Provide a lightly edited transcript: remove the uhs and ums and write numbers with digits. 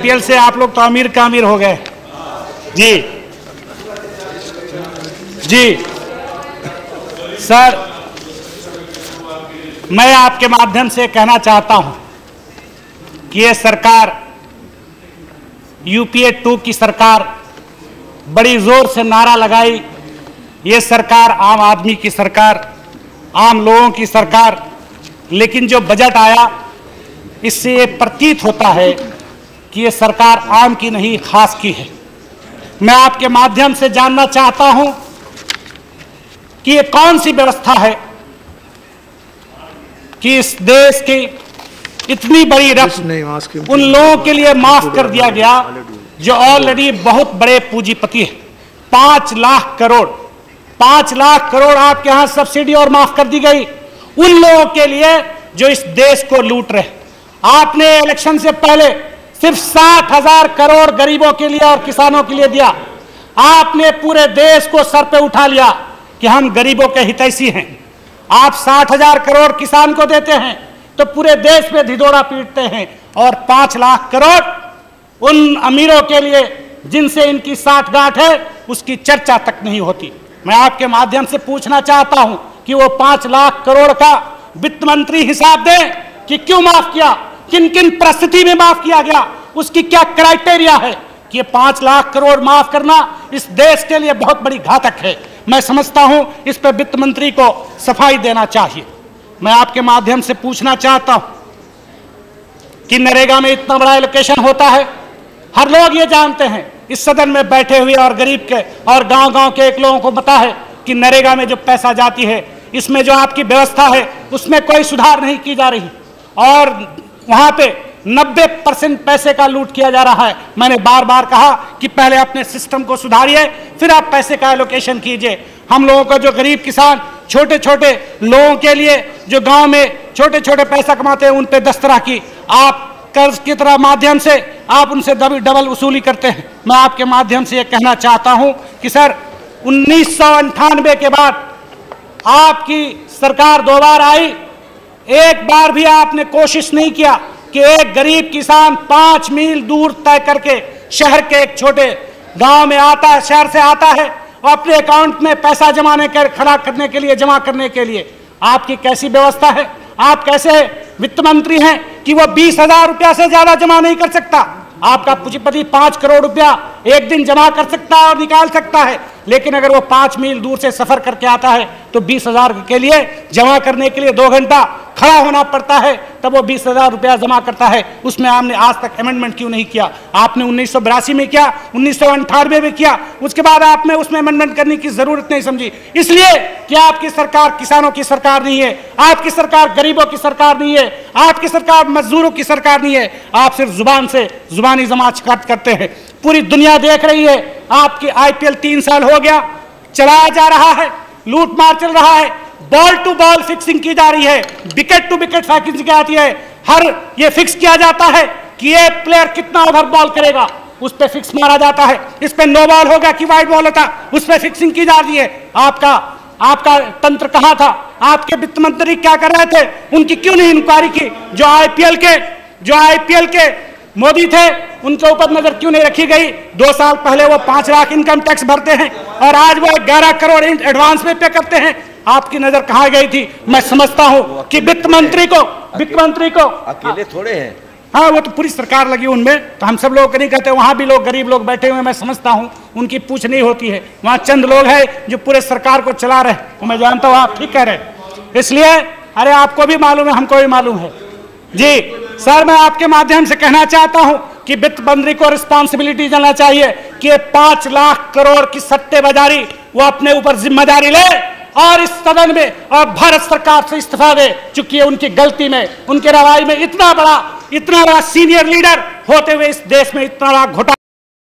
IPL से आप लोग तो अमीर का अमीर हो गए। जी जी सर, मैं आपके माध्यम से कहना चाहता हूं कि ये सरकार यूपीए 2 की सरकार बड़ी जोर से नारा लगाई, ये सरकार आम आदमी की सरकार, आम लोगों की सरकार, लेकिन जो बजट आया इससे ये प्रतीत होता है कि ये सरकार आम की नहीं खास की है। मैं आपके माध्यम से जानना चाहता हूं कि ये कौन सी व्यवस्था है कि इस देश की इतनी बड़ी रकम उन लोगों के लिए माफ कर दिया गया जो ऑलरेडी बहुत बड़े पूंजीपति हैं। 5 लाख करोड़ आपके यहां सब्सिडी और माफ कर दी गई उन लोगों के लिए जो इस देश को लूट रहे। आपने इलेक्शन से पहले सिर्फ 60,000 करोड़ गरीबों के लिए और किसानों के लिए दिया। आपने पूरे देश को सर पे उठा लिया कि हम गरीबों के हितैषी हैं। आप 60,000 करोड़ किसान को देते हैं तो पूरे देश में ढिढोरा पीटते हैं, और 5 लाख करोड़ उन अमीरों के लिए जिनसे इनकी साठगांठ है उसकी चर्चा तक नहीं होती। मैं आपके माध्यम से पूछना चाहता हूं कि वो 5 लाख करोड़ का वित्त मंत्री हिसाब दें कि क्यों माफ किया, किन किन परिस्थिति में माफ किया गया, उसकी क्या क्राइटेरिया है कि ये 5 लाख करोड़ माफ करना इस देश के लिए बहुत बड़ी घातक है। मैं समझता हूं इस पर वित्त मंत्री को सफाई देना चाहिए। मैं आपके माध्यम से पूछना चाहता हूं कि नरेगा में इतना बड़ा एलोकेशन होता है, हर लोग ये जानते हैं, इस सदन में बैठे हुए और गरीब के और गांव-गांव के एक लोगों को पता है कि नरेगा में जो पैसा जाती है, इसमें जो आपकी व्यवस्था है उसमें कोई सुधार नहीं की जा रही और वहां पे 90% पैसे का लूट किया जा रहा है। मैंने बार बार कहा कि पहले अपने सिस्टम को सुधारिए, फिर आप पैसे का एलोकेशन कीजिए। हम लोगों को जो गरीब किसान, छोटे छोटे लोगों के लिए जो गांव में छोटे छोटे पैसा कमाते हैं, उन पे 10 तरह की आप कर्ज की तरह माध्यम से आप उनसे डबल वसूली करते हैं। मैं आपके माध्यम से ये कहना चाहता हूं कि सर 1998 के बाद आपकी सरकार 2 बार आई, एक बार भी आपने कोशिश नहीं किया कि एक गरीब किसान 5 मील दूर तय करके शहर के एक छोटे गांव में आता है, शहर से आता है और अपने अकाउंट में पैसा जमा करने के लिए आपकी कैसी व्यवस्था है? आप कैसे वित्त मंत्री हैं कि वो 20,000 रुपया से ज्यादा जमा नहीं कर सकता? आपका पूंजीपति 5 करोड़ रुपया एक दिन जमा कर सकता है और निकाल सकता है, लेकिन अगर वो 5 मील दूर से सफर करके आता है तो 20,000 के लिए जमा करने के लिए 2 घंटा खड़ा होना पड़ता है, तब वो 20,000 रुपया जमा करता है। उसमें आपने आज तक अमेंडमेंट क्यों नहीं किया? आपने 1982 में किया, 1998 में किया, उसके बाद आपने उसमें अमेंडमेंट करने की जरूरत नहीं समझी। इसलिए कि आपकी सरकार किसानों की सरकार नहीं है, आपकी सरकार गरीबों की सरकार नहीं है, आपकी सरकार मजदूरों की सरकार नहीं है। आप सिर्फ जुबानी जमात करते हैं। पूरी दुनिया देख रही है, आपकी आईपीएल 3 साल हो गया चलाया जा रहा है, लूट मार चल रहा है, बॉल टू बॉल फिक्सिंग की जा रही है, विकेट टू विकेट फिक्सिंग की जाती है। हर ये फिक्स किया जाता है कि ये प्लेयर कितना ओवर बॉल करेगा, उस पर फिक्स मारा जाता है। इस पे नो बॉल होगा कि वाइड बॉल होता, उस पर फिक्सिंग की जा रही है। आपका तंत्र कहां था? आपके वित्त मंत्री क्या कर रहे थे? उनकी क्यों नहीं इंक्वायरी की? जो आईपीएल के मोदी थे उनके ऊपर नजर क्यों नहीं रखी गई? 2 साल पहले वो 5 लाख इनकम टैक्स भरते हैं और आज वो 11 करोड़ एडवांस में पे करते हैं। आपकी नजर कहां गई थी? मैं समझता हूं कि वित्त मंत्री को अकेले थोड़े हैं। हाँ, वो तो पूरी सरकार लगी उनमें, तो हम सब लोग को नहीं कहते, वहां भी लोग गरीब लोग बैठे हुए, मैं समझता हूं उनकी पूछ नहीं होती है। वहां चंद लोग हैं जो पूरे सरकार को चला रहे, तो मैं जानता हूं आप ठीक कह रहे हैं। इसलिए अरे आपको भी मालूम है, हमको भी मालूम है। जी सर, मैं आपके माध्यम से कहना चाहता हूं कि वित्त मंत्री को रिस्पॉन्सिबिलिटी लेना चाहिए कि 5 लाख करोड़ की सट्टेबाजी वो अपने ऊपर जिम्मेदारी ले और इस सदन में और भारत सरकार से इस्तीफा दे, चूंकि उनकी गलती में, उनके रवैये में इतना बड़ा सीनियर लीडर होते हुए इस देश में इतना बड़ा घोटाला